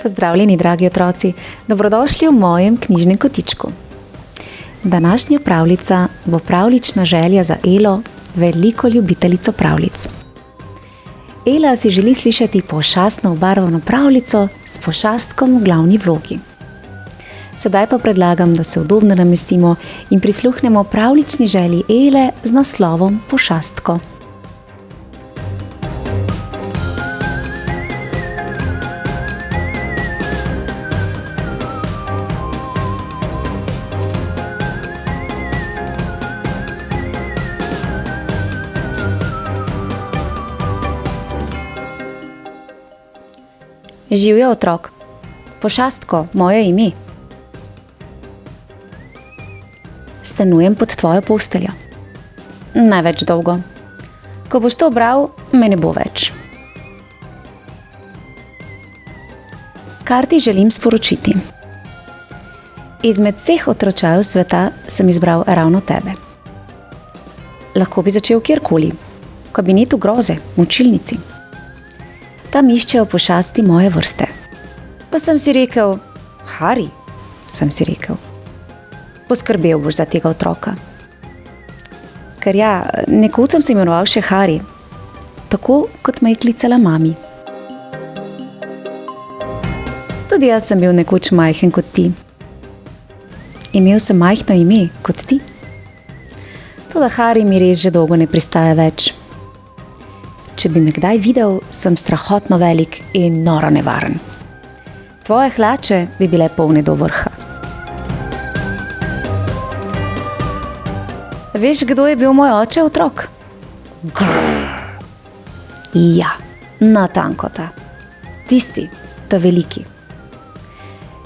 Pozdravljeni, dragi otroci, dobrodošli v mojem knjižnem kotičku. Današnja pravljica bo pravljična želja za Elo, veliko ljubiteljico pravljic. Ela si želi slišati pošastno obarvano pravljico s pošastkom v glavni vlogi. Sedaj pa predlagam, da se udobno namestimo in prisluhnemo pravljični želji Ele z naslovom Pošastko. Živjo, otrok. Pošastko, moje ime. Stanujem pod tvojo posteljo. Ne več dolgo. Ko boš to bral, me ne bo več. Kar ti želim sporočiti. Izmed vseh otročajev sveta sem izbral ravno tebe. Lahko bi začel kjerkoli. V kabinetu groze, v učilnici. Tam iščejo pošasti moje vrste. Pa sem si rekel, Hari, sem si rekel, poskrbel boš za tega otroka. Ker ja, nekoč sem se imenoval še Hari, tako kot me je klicala mami. Tudi jaz sem bil nekoč majhen kot ti. Imel sem majhno ime kot ti. Toda Hari mi res že dolgo ne pristaja več. Če bi me kdaj videl, sem strahotno velik in noro nevaren. Tvoje hlače bi bile polne do vrha. Veš, kdo je bil moj oče, otrok? Grrr. Ja, natanko ta. Tisti, ta veliki.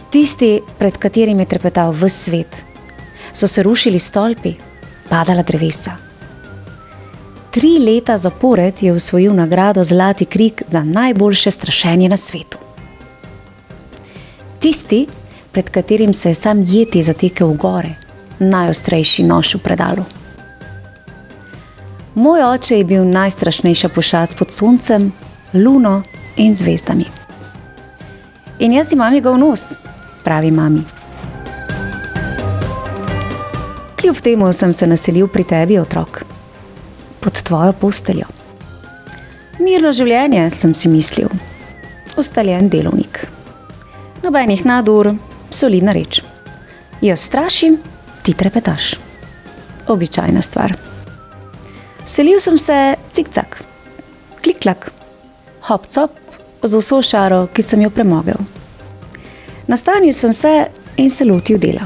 Tisti, pred katerim je trepetal ves svet. So se rušili stolpi, padala drevesa. 3 leta zapored je osvojil nagrado Zlati krik za najboljše strašenje na svetu. Tisti, pred katerim se je sam Jeti zatekel v gore, najostrejši nož v predalu. Moj oče je bil najstrašnejša pošast pod soncem, luno in zvezdami. In jaz imam njegov nos, pravi mami. Kljub temu sem se naselil pri tebi, otrok. Pod tvojo posteljo. Mirno življenje, sem si mislil. Ustaljen delovnik. Nobenih nadur, solidna reč. Jaz strašim, ti trepetaš. Običajna stvar. Selil sem se cikcak, klik-klak, hop-cop, z vso šaro, ki sem jo premogel. Nastanil sem se in se lotil dela.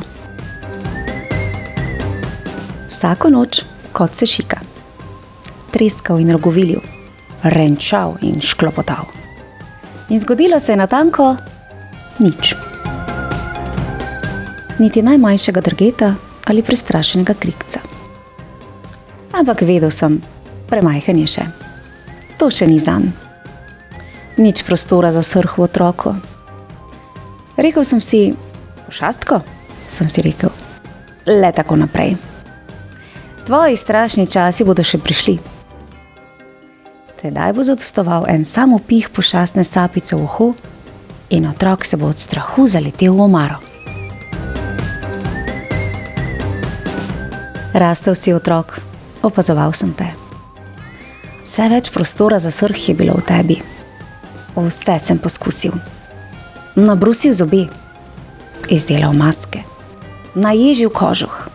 Vsako noč kot se šika. Treskal in rogovilil, renčal in šklopotal. In zgodilo se je natanko nič. Niti najmanjšega drgeta ali prestrašenega krikca. Ampak vedel sem, premajhen je še. To še ni zanj. Nič prostora za srh v otroku. Rekel sem si, pošastko, sem si rekel, le tako naprej. Tvoji strašni časi bodo še prišli. Tedaj bo zadostoval en sam upih pošastne sapice v uho in otrok se bo od strahu zaletel v omaro. Rastel si, otrok, opazoval sem te. Vse več prostora za srh je bilo v tebi. Vse sem poskusil. Nabrusil zobe, izdelal maske, naježil kožuh.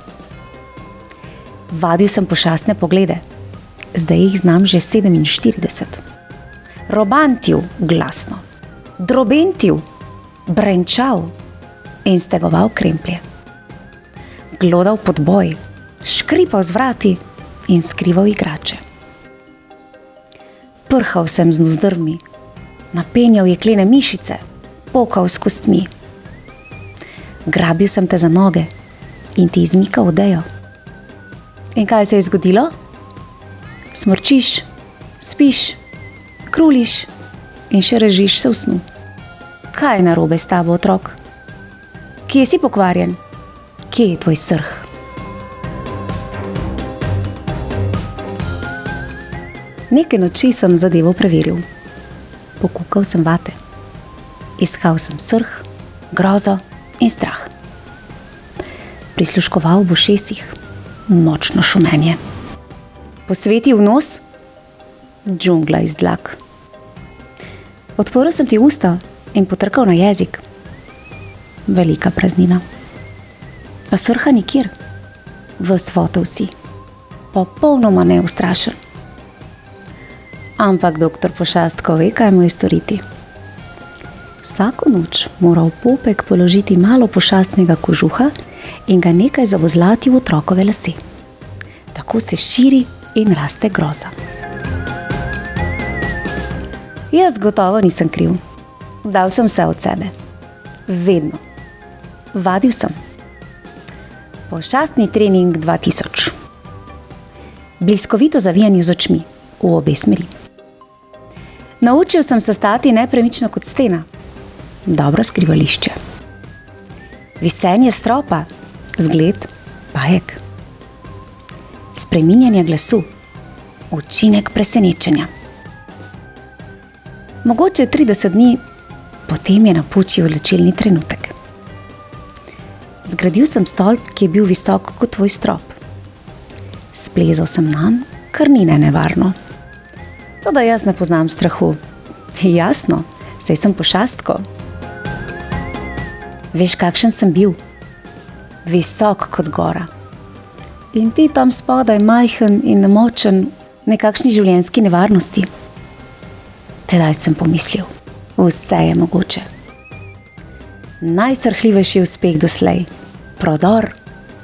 Vadil sem pošastne poglede. Zdaj jih znam že 47. Robantil glasno, drobentil, brenčal in stegoval kremplje. Glodal pod boj, škripal z vrati in skrival igrače. Prhal sem z nozdrvmi, napenjal jeklene mišice, pokal s kostmi. Grabil sem te za noge in ti izmikal odejo. In kaj se je zgodilo? Smrčiš, spiš, Kruliš in še režiš se v snu. Kaj je narobe s tabo, otrok? Kje si pokvarjen? Kje je tvoj srh? Neke noči sem zadevo preveril. Pokukal sem vate. Iskal sem srh, grozo in strah. Prisluškoval v ušesih močno šumenje. Posvetil nos, džungla iz dlak. Odprl sem ti usta in potrkal na jezik. Velika praznina. A srha nikjer. Ves fotel si. Popolnoma neustrašen. Ampak doktor Pošastko ve, kaj mu je storiti. Vsako noč mora v popek položiti malo pošastnega kožuha in ga nekaj zavozlati v otrokove lase. Tako se širi in raste groza. Jaz gotovo nisem kriv. Dal sem vse od sebe. Vedno. Vadil sem. Pošastni trening 2000. Bliskovito zavijanje z očmi v obe smeri. Naučil sem se stati nepremično kot stena. Dobro skrivališče. Visenje stropa, zgled, bajek. Spreminjanje glasu, učinek presenečenja. Mogoče 30 dni, potem je napočil odločilni trenutek. Zgradil sem stolp, ki je bil visok kot tvoj strop. Splezal sem nanj, kar ni nevarno. Toda jaz ne poznam strahu. Jasno, saj sem pošastko. Veš, kakšen sem bil? Visok kot gora. In ti tam spodaj majhen in nemočen, nekakšni življenjski nevarnosti. Tedaj sem pomislil, vse je mogoče. Najsrhljivejši uspeh doslej, prodor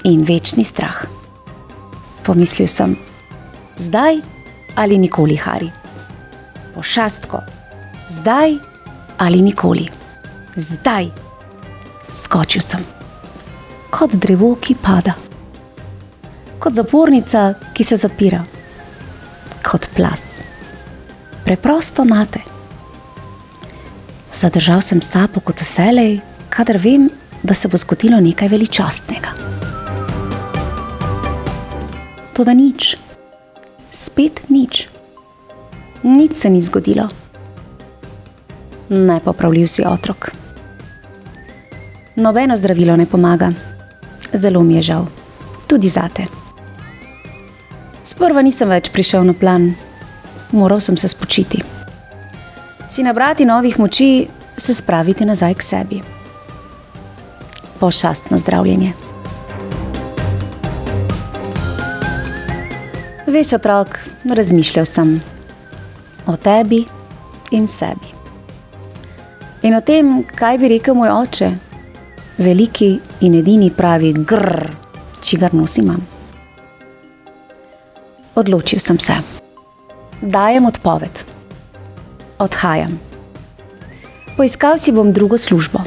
in večni strah. Pomislil sem, zdaj ali nikoli, Hari. Pošastko, zdaj ali nikoli. Zdaj. Skočil sem. Kot drevo, ki pada. Kot zapornica, ki se zapira. Kot plaz. Preprosto nate. Zadržal sem sapo kot vselej, kadar vem, da se bo zgodilo nekaj veličastnega. Toda nič. Spet nič. Nič se ni zgodilo. Nepopravljiv si otrok. Nobeno zdravilo ne pomaga. Zelo mi je žal. Tudi zate. Sprva nisem več prišel na plan. Moral sem se spočiti. Si nabrati novih moči, se spraviti nazaj k sebi. Pošastno zdravljenje. Veš, otrok, razmišljal sem o tebi in sebi. In o tem, kaj bi rekel moj oče, veliki in edini pravi grr, čigar nos imam. Odločil sem se. Dajem odpoved. Odhajam. Poiskal si bom drugo službo.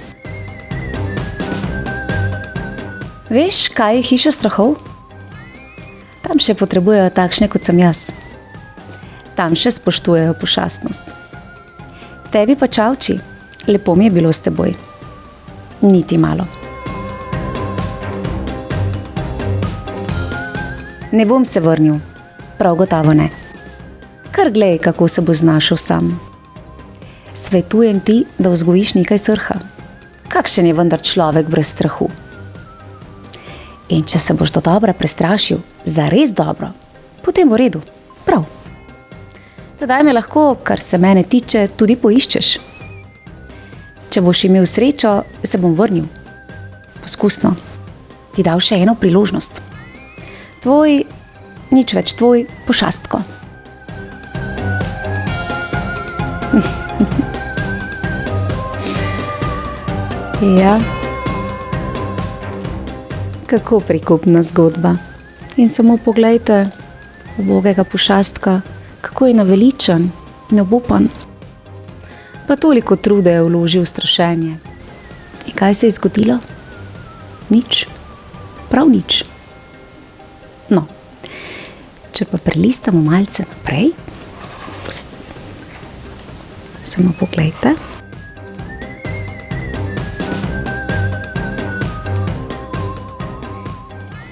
Veš, kaj je hiša strahov? Tam še potrebujejo takšne, kot sem jaz. Tam še spoštujejo pošastnost. Tebi pa čavči, lepo mi je bilo s teboj. Niti malo. Ne bom se vrnil, prav gotovo ne. Kar glej, kako se bo znašel sam. Svetujem ti, da vzgojiš nekaj srha. Kakšen je vendar človek brez strahu? In če se boš dodobra prestrašil, zares dobro, potem bo redu, prav. Tedaj me lahko, kar se mene tiče, tudi poiščeš. Če boš imel srečo, se bom vrnil. Poskusno. Ti dal še eno priložnost. Tvoj, nič več tvoj, pošastko. Ja. Kako prikupna zgodba. In samo poglejte, ubogega pošastka, kako je naveličan in obupan. Pa toliko trude je vložil v strašenje. In kaj se je zgodilo? Nič. Prav nič. No, če pa prelistamo malce naprej, Samo poglejte.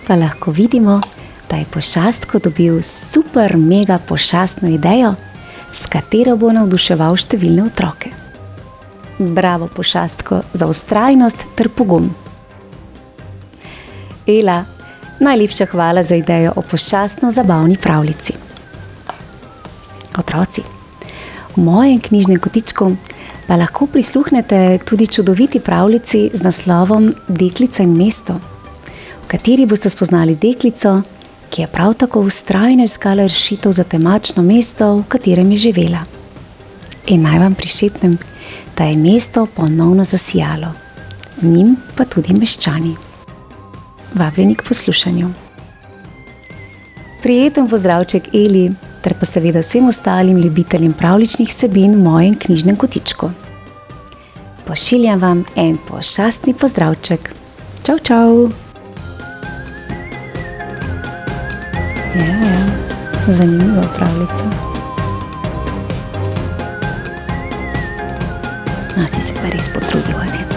Pa lahko vidimo, da je Pošastko dobil super mega pošastno idejo, s katero bo navduševal številne otroke. Bravo, Pošastko, za vztrajnost ter pogum. Ela, najlepša hvala za idejo o pošastno zabavni pravljici. Otroci, v mojem knjižnem kotičku pa lahko prisluhnete tudi čudoviti pravljici z naslovom Deklica in mesto, v kateri boste spoznali deklico, ki je prav tako vztrajno iskala rešitev za temačno mesto, v katerem je živela. In naj vam prišepnem, da je mesto ponovno zasijalo, z njim pa tudi meščani. Vabljeni k poslušanju. Prijeten pozdravček Eli, ter pa seveda vsem ostalim ljubiteljem pravljičnih vsebin v mojem knjižnem kotičku. Pošiljam vam en pošastni pozdravček. Čau, čau! Ja, zanimiva pravljica. Si se pa res potrudil, ne?